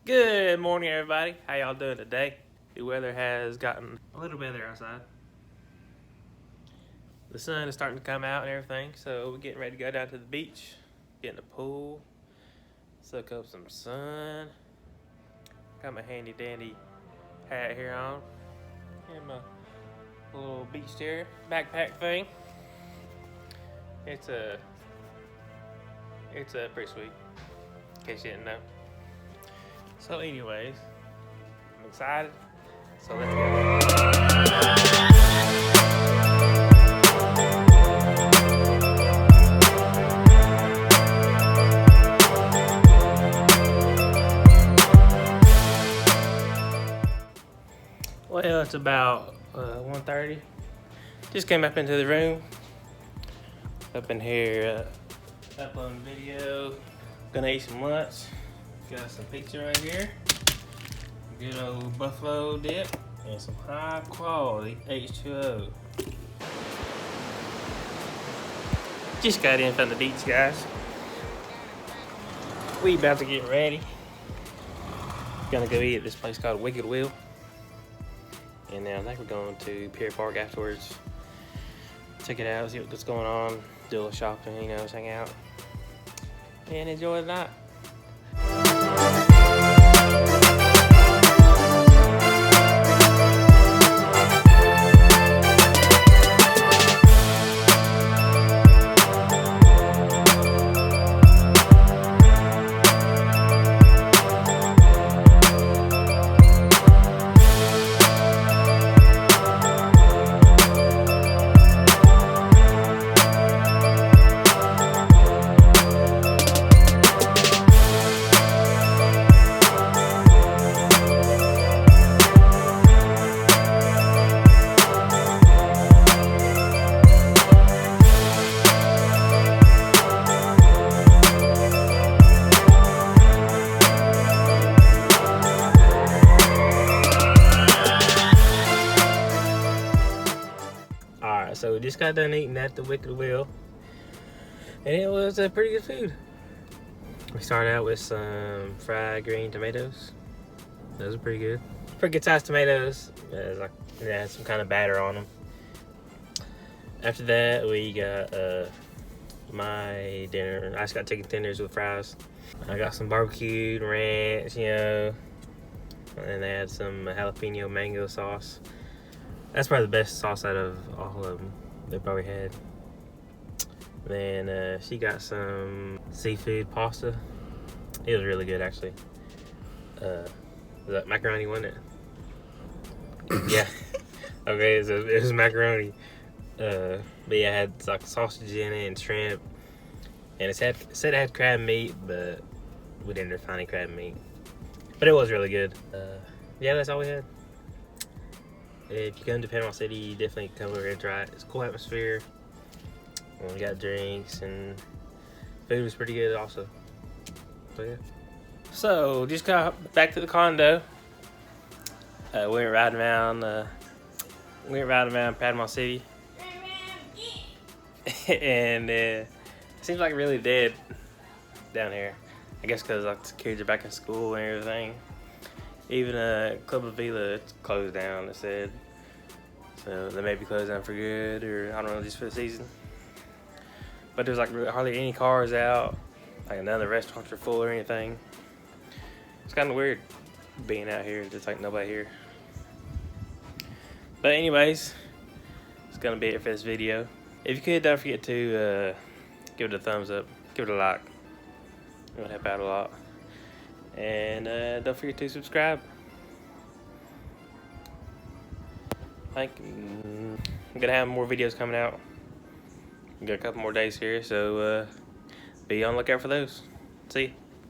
Good morning, everybody. How y'all doing today? The weather has gotten a little better outside. The sun is starting to come out and everything, so we're getting ready to go down to the beach, get in the pool, soak up some sun. Got my handy dandy hat here on, and my little beach chair backpack thing. It's pretty sweet, in case you didn't know. So anyways, I'm excited, so let's go. Well, it's about 1:30. Just came up into the room. Up in here, uploading video. Gonna eat some lunch. Got some pizza right here. Good old buffalo dip and some high quality H2O. Just got in from the beach, guys. We about to get ready. Gonna go eat at this place called Wicked Wheel. And then I think we're going to Pier Park afterwards. Check it out, see what's going on, do a little shopping, just hang out. And enjoy the night. Alright, so we just got done eating at the Wicked Wheel, and it was pretty good food. We started out with some fried green tomatoes. Those are pretty good. Pretty good sized tomatoes. They had some kind of batter on them. After that, we got my dinner. I just got chicken tenders with fries. I got some barbecued ranch, and they had some jalapeno mango sauce. That's probably the best sauce out of all of them they probably had. Then she got some seafood pasta. It was really good, actually. Was that macaroni, wasn't it? Yeah. Okay, it was macaroni. But yeah, it had like sausage in it and shrimp. And it said it had crab meat, but we didn't find any crab meat. But it was really good. Yeah, that's all we had. If you come to Panama City, you definitely come over here and try it. It's a cool atmosphere. We got drinks, and food was pretty good also. So yeah. So just got back to the condo. We went riding around Panama City. And it seems like really dead down here. I guess because like the kids are back in school and everything. Even Club of Vila, it's closed down, it said. So they may be closed down for good, or I don't know, just for the season. But there's like hardly any cars out. Like none of the restaurants are full or anything. It's kind of weird being out here, just like nobody here. But anyways, it's gonna be it for this video. If you could, don't forget to give it a thumbs up, give it a like. It would help out a lot. And don't forget to subscribe. I'm gonna have more videos coming out. We got a couple more days here, so be on the lookout for those. See ya.